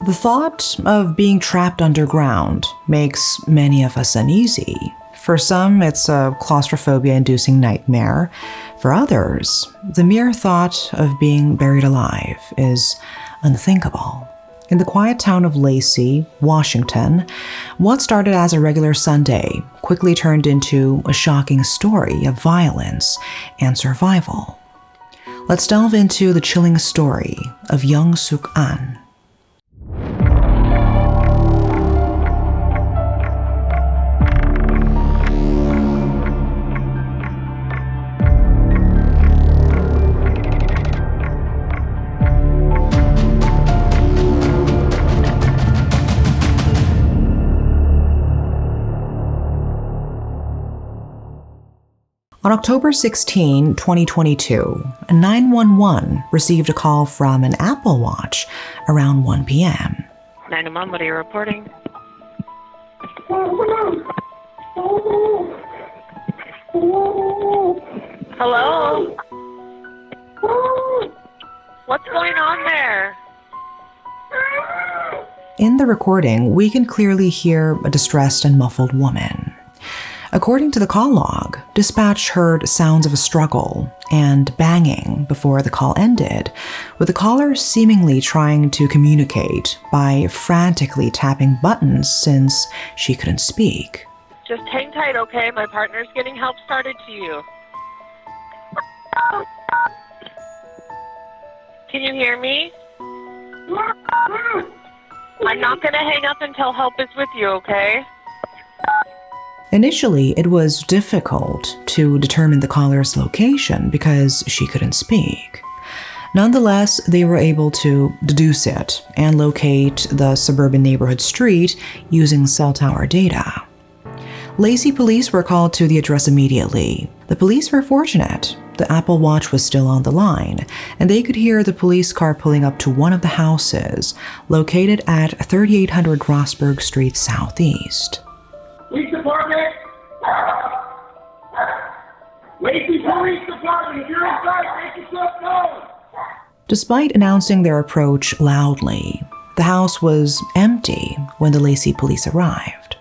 The thought of being trapped underground makes many of us uneasy. For some, it's a claustrophobia-inducing nightmare. For others, the mere thought of being buried alive is unthinkable. In the quiet town of Lacey, Washington, what started as a regular Sunday quickly turned into a shocking story of violence and survival. Let's delve into the chilling story of Young Sook An. On October 16, 2022, 911 received a call from an Apple Watch around 1 p.m. 911, what are you reporting? Hello? What's going on there? In the recording, we can clearly hear a distressed and muffled woman. According to the call log, dispatch heard sounds of a struggle and banging before the call ended, with the caller seemingly trying to communicate by frantically tapping buttons since she couldn't speak. Just hang tight, okay? My partner's getting help started to you. Can you hear me? I'm not going to hang up until help is with you, okay? Initially, it was difficult to determine the caller's location because she couldn't speak. Nonetheless, they were able to deduce it and locate the suburban neighborhood street using cell tower data. Lacey police were called to the address immediately. The police were fortunate. The Apple Watch was still on the line, and they could hear the police car pulling up to one of the houses located at 3800 Rossburg Street Southeast. Police Department! Lacey Police Department, if you're inside, make yourself known! Despite announcing their approach loudly, the house was empty when the Lacey police arrived.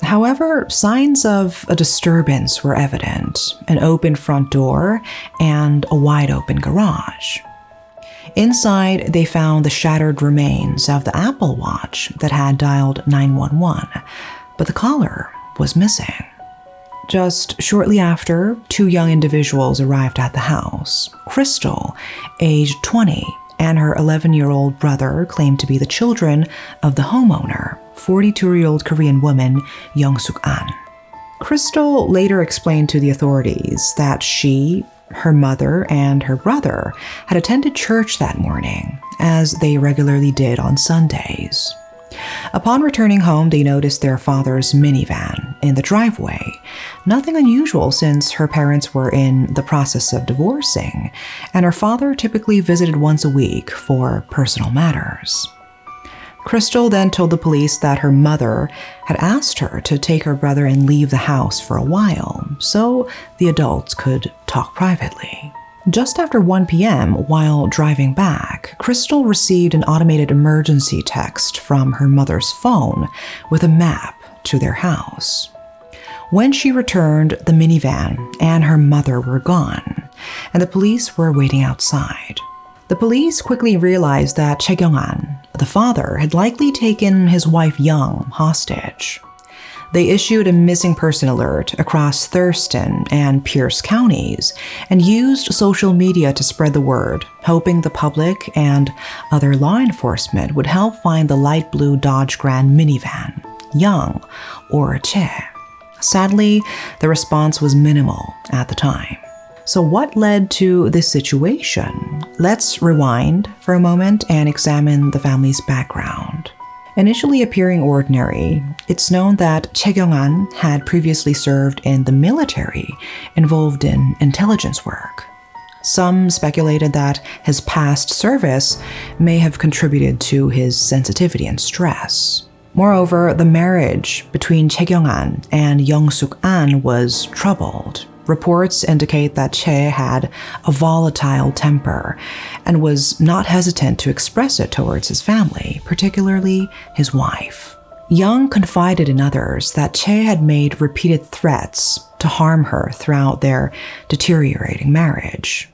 However, signs of a disturbance were evident: an open front door and a wide open garage. Inside, they found the shattered remains of the Apple Watch that had dialed 911, but the caller was missing. Just shortly after, two young individuals arrived at the house. Crystal, aged 20, and her 11-year-old brother claimed to be the children of the homeowner, 42-year-old Korean woman Young Sook An. Crystal later explained to the authorities that she, her mother, and her brother had attended church that morning, as they regularly did on Sundays. Upon returning home, they noticed their father's minivan in the driveway. Nothing unusual since her parents were in the process of divorcing, and her father typically visited once a week for personal matters. Crystal then told the police that her mother had asked her to take her brother and leave the house for a while, so the adults could talk privately. Just after 1 p.m., while driving back, Crystal received an automated emergency text from her mother's phone with a map to their house. When she returned, the minivan and her mother were gone, and the police were waiting outside. The police quickly realized that Chae Kyung-an, the father, had likely taken his wife Young hostage. They issued a missing person alert across Thurston and Pierce counties and used social media to spread the word, hoping the public and other law enforcement would help find the light blue Dodge Grand minivan, Young or Chae. Sadly, the response was minimal at the time. So what led to this situation? Let's rewind for a moment and examine the family's background. Initially appearing ordinary, it's known that Chae Kyung-an had previously served in the military, involved in intelligence work. Some speculated that his past service may have contributed to his sensitivity and stress. Moreover, the marriage between Chae Kyung-an and Young Sook An was troubled. Reports indicate that Che had a volatile temper and was not hesitant to express it towards his family, particularly his wife. Young confided in others that Che had made repeated threats to harm her throughout their deteriorating marriage.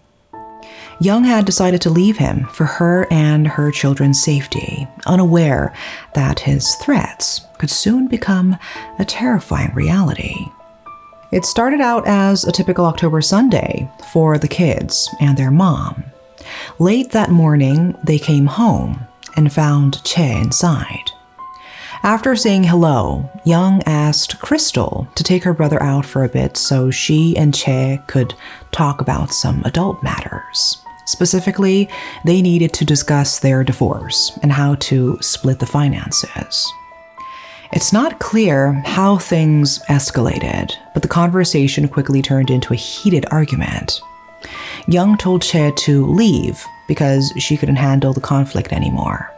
Young had decided to leave him for her and her children's safety, unaware that his threats could soon become a terrifying reality. It started out as a typical October Sunday for the kids and their mom. Late that morning, they came home and found Che inside. After saying hello, Young asked Crystal to take her brother out for a bit so she and Che could talk about some adult matters. Specifically, they needed to discuss their divorce and how to split the finances. It's not clear how things escalated, but the conversation quickly turned into a heated argument. Young told Che to leave because she couldn't handle the conflict anymore.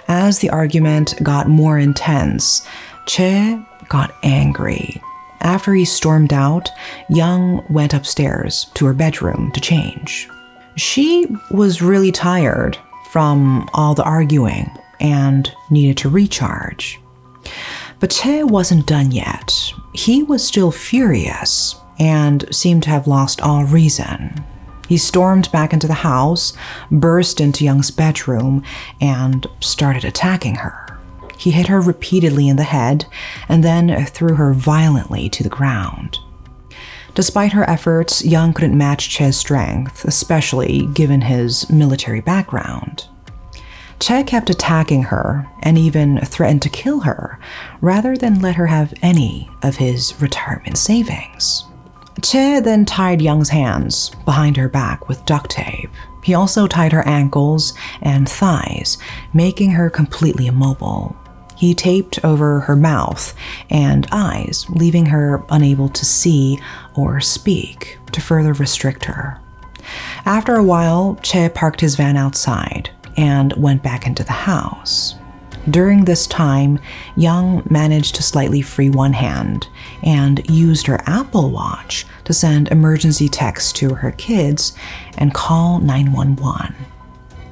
As the argument got more intense, Che got angry. After he stormed out, Young went upstairs to her bedroom to change. She was really tired from all the arguing and needed to recharge. But Che wasn't done yet. He was still furious and seemed to have lost all reason. He stormed back into the house, burst into Young's bedroom, and started attacking her. He hit her repeatedly in the head and then threw her violently to the ground. Despite her efforts, Young couldn't match Che's strength, especially given his military background. Che kept attacking her and even threatened to kill her, rather than let her have any of his retirement savings. Che then tied Young's hands behind her back with duct tape. He also tied her ankles and thighs, making her completely immobile. He taped over her mouth and eyes, leaving her unable to see or speak to further restrict her. After a while, Che parked his van outside and went back into the house. During this time, Young managed to slightly free one hand and used her Apple Watch to send emergency texts to her kids and call 911.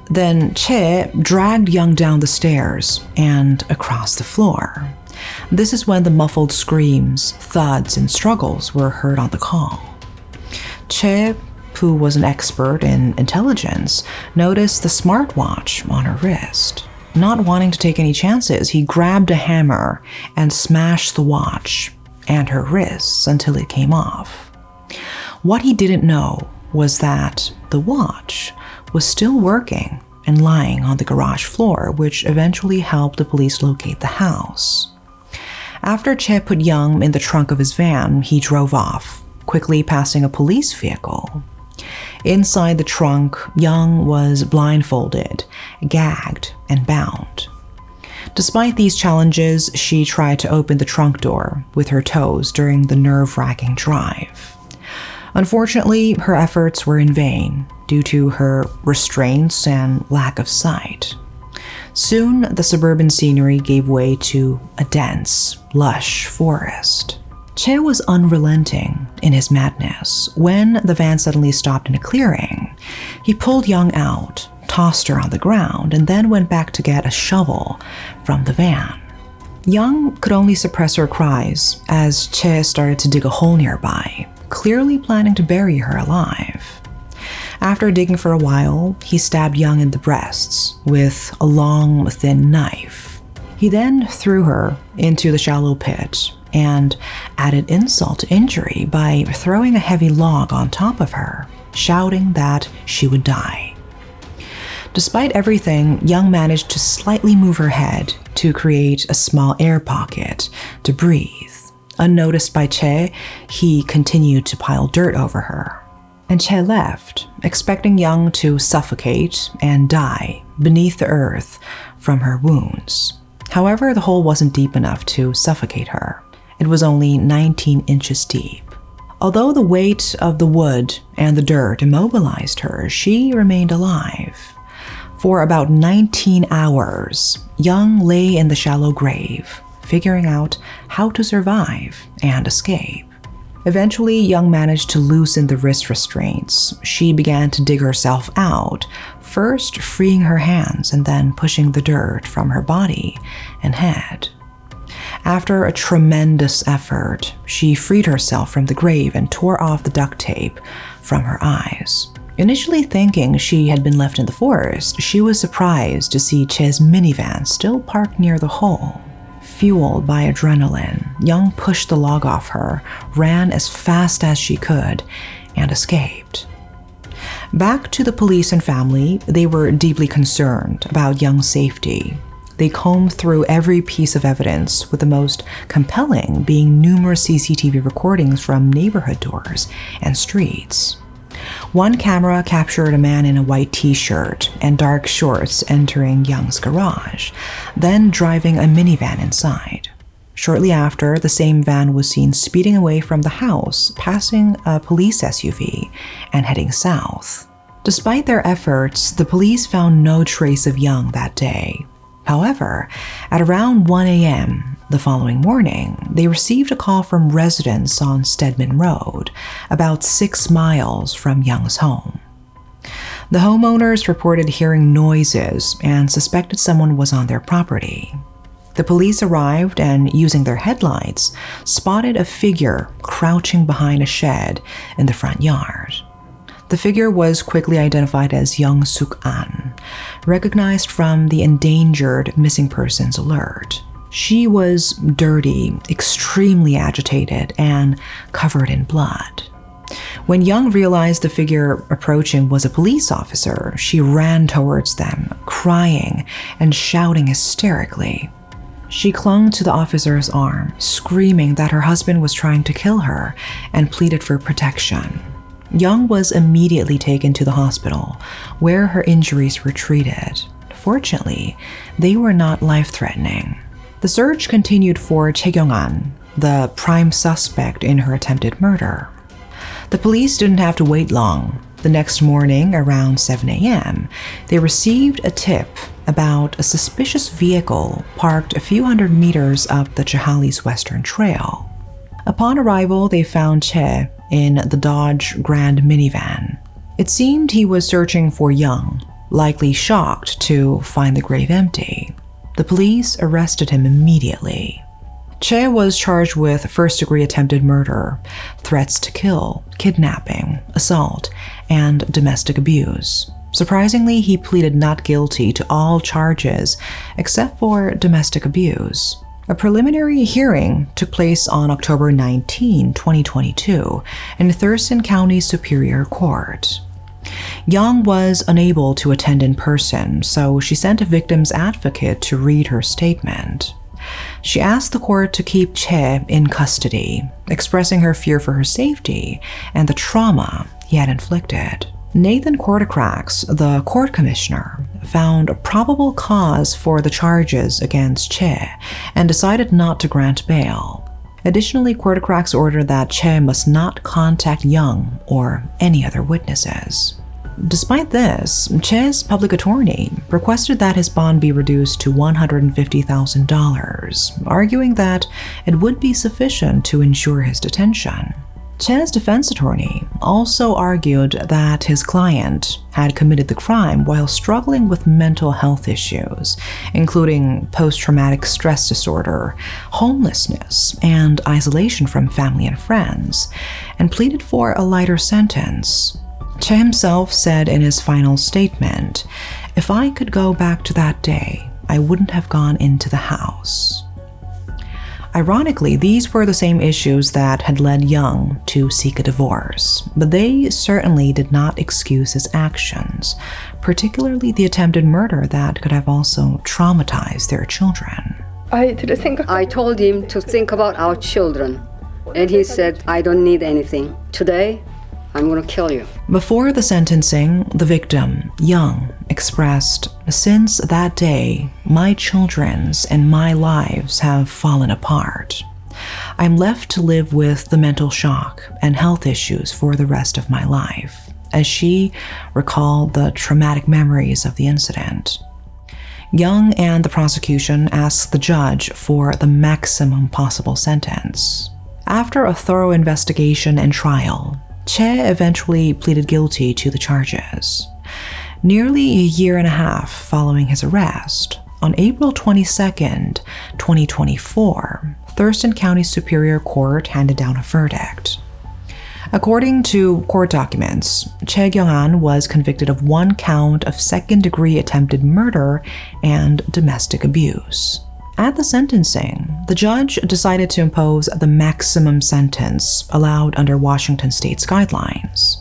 Then Che dragged Young down the stairs and across the floor. This is when the muffled screams, thuds, and struggles were heard on the call. Che, who was an expert in intelligence, noticed the smartwatch on her wrist. Not wanting to take any chances, he grabbed a hammer and smashed the watch and her wrists until it came off. What he didn't know was that the watch was still working and lying on the garage floor, which eventually helped the police locate the house. After Che put Young in the trunk of his van, he drove off, quickly passing a police vehicle. Inside the trunk, Young was blindfolded, gagged, and bound. Despite these challenges, she tried to open the trunk door with her toes during the nerve-wracking drive. Unfortunately, her efforts were in vain due to her restraints and lack of sight. Soon, the suburban scenery gave way to a dense, lush forest. Che was unrelenting in his madness. When the van suddenly stopped in a clearing, he pulled Young out, tossed her on the ground, and then went back to get a shovel from the van. Young could only suppress her cries as Che started to dig a hole nearby, clearly planning to bury her alive. After digging for a while, he stabbed Young in the breasts with a long, thin knife. He then threw her into the shallow pit and added insult to injury by throwing a heavy log on top of her, shouting that she would die. Despite everything, Young managed to slightly move her head to create a small air pocket to breathe. Unnoticed by Che, he continued to pile dirt over her. And Che left, expecting Young to suffocate and die beneath the earth from her wounds. However, the hole wasn't deep enough to suffocate her. It was only 19 inches deep. Although the weight of the wood and the dirt immobilized her, she remained alive. For about 19 hours, Young lay in the shallow grave, figuring out how to survive and escape. Eventually, Young managed to loosen the wrist restraints. She began to dig herself out, first freeing her hands and then pushing the dirt from her body and head. After a tremendous effort, she freed herself from the grave and tore off the duct tape from her eyes. Initially thinking she had been left in the forest, she was surprised to see Che's minivan still parked near the hole. Fueled by adrenaline, Young pushed the log off her, ran as fast as she could, and escaped. Back to the police and family, they were deeply concerned about Young's safety. They combed through every piece of evidence, with the most compelling being numerous CCTV recordings from neighborhood doors and streets. One camera captured a man in a white t-shirt and dark shorts entering Young's garage, then driving a minivan inside. Shortly after, the same van was seen speeding away from the house, passing a police SUV and heading south. Despite their efforts, the police found no trace of Young that day. However, at around 1 a.m. the following morning, they received a call from residents on Stedman Road, about 6 miles from Young's home. The homeowners reported hearing noises and suspected someone was on their property. The police arrived and, using their headlights, spotted a figure crouching behind a shed in the front yard. The figure was quickly identified as Young Sook An, recognized from the endangered missing persons alert. She was dirty, extremely agitated, and covered in blood. When Young realized the figure approaching was a police officer, she ran towards them, crying and shouting hysterically. She clung to the officer's arm, screaming that her husband was trying to kill her, and pleaded for protection. Young was immediately taken to the hospital, where her injuries were treated. Fortunately, they were not life-threatening. The search continued for Tik An, the prime suspect in her attempted murder. The police didn't have to wait long. The next morning, around 7 a.m., they received a tip about a suspicious vehicle parked a few hundred meters up the Chehalis Western Trail. Upon arrival, they found Che in the Dodge Grand minivan. It seemed he was searching for Young, likely shocked to find the grave empty. The police arrested him immediately. Che was charged with first-degree attempted murder, threats to kill, kidnapping, assault, and domestic abuse. Surprisingly, he pleaded not guilty to all charges except for domestic abuse. A preliminary hearing took place on October 19, 2022, in Thurston County Superior Court. Young was unable to attend in person, so she sent a victim's advocate to read her statement. She asked the court to keep Che in custody, expressing her fear for her safety and the trauma he had inflicted. Nathan Kortekrax, the court commissioner, found a probable cause for the charges against Che and decided not to grant bail. Additionally, Kortekrax ordered that Che must not contact Young or any other witnesses. Despite this, Che's public attorney requested that his bond be reduced to $150,000, arguing that it would be sufficient to ensure his detention. Che's defense attorney also argued that his client had committed the crime while struggling with mental health issues, including post-traumatic stress disorder, homelessness, and isolation from family and friends, and pleaded for a lighter sentence. Che himself said in his final statement, "If I could go back to that day, I wouldn't have gone into the house." Ironically, these were the same issues that had led Young to seek a divorce, but they certainly did not excuse his actions, particularly the attempted murder that could have also traumatized their children. I told him to think about our children, and he said, "I don't need anything. Today, I'm gonna kill you." Before the sentencing, the victim, Young, expressed, "Since that day, my children's and my lives have fallen apart. I'm left to live with the mental shock and health issues for the rest of my life," as she recalled the traumatic memories of the incident. Young and the prosecution asked the judge for the maximum possible sentence. After a thorough investigation and trial, Che eventually pleaded guilty to the charges. Nearly a year and a half following his arrest, on April 22nd, 2024, Thurston County Superior Court handed down a verdict. According to court documents, Che Kyung-an was convicted of 1 count of second-degree attempted murder and domestic abuse. At the sentencing, the judge decided to impose the maximum sentence allowed under Washington state's guidelines.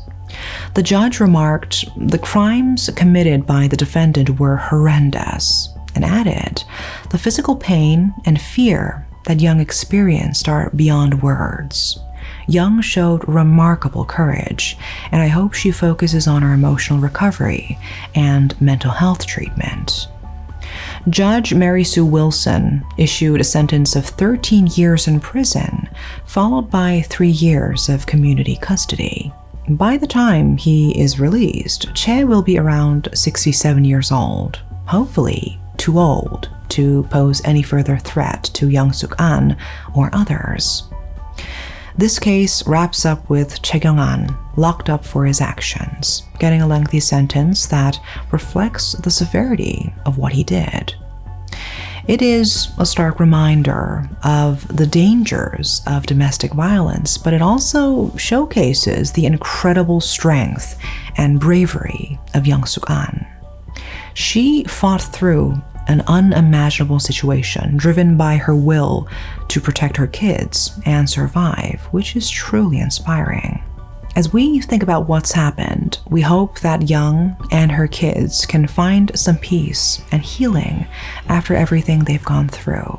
The judge remarked the crimes committed by the defendant were horrendous and added, the physical pain and fear that Young experienced are beyond words. Young showed remarkable courage, and I hope she focuses on her emotional recovery and mental health treatment. Judge Mary Sue Wilson issued a sentence of 13 years in prison, followed by 3 years of community custody. By the time he is released, Che will be around 67 years old, hopefully too old to pose any further threat to Young Sook An or others. This case wraps up with Che Kyung-an locked up for his actions, getting a lengthy sentence that reflects the severity of what he did. It is a stark reminder of the dangers of domestic violence, but it also showcases the incredible strength and bravery of Young Sook An. She fought through an unimaginable situation, driven by her will to protect her kids and survive, which is truly inspiring. As we think about what's happened, we hope that Young and her kids can find some peace and healing after everything they've gone through.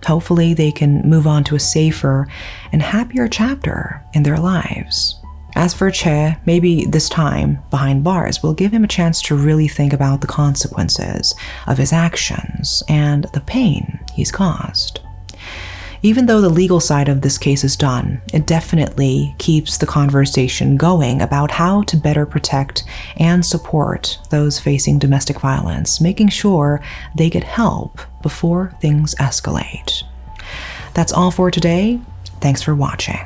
Hopefully, they can move on to a safer and happier chapter in their lives. As for Che, maybe this time behind bars will give him a chance to really think about the consequences of his actions and the pain he's caused. Even though the legal side of this case is done, it definitely keeps the conversation going about how to better protect and support those facing domestic violence, making sure they get help before things escalate. That's all for today. Thanks for watching.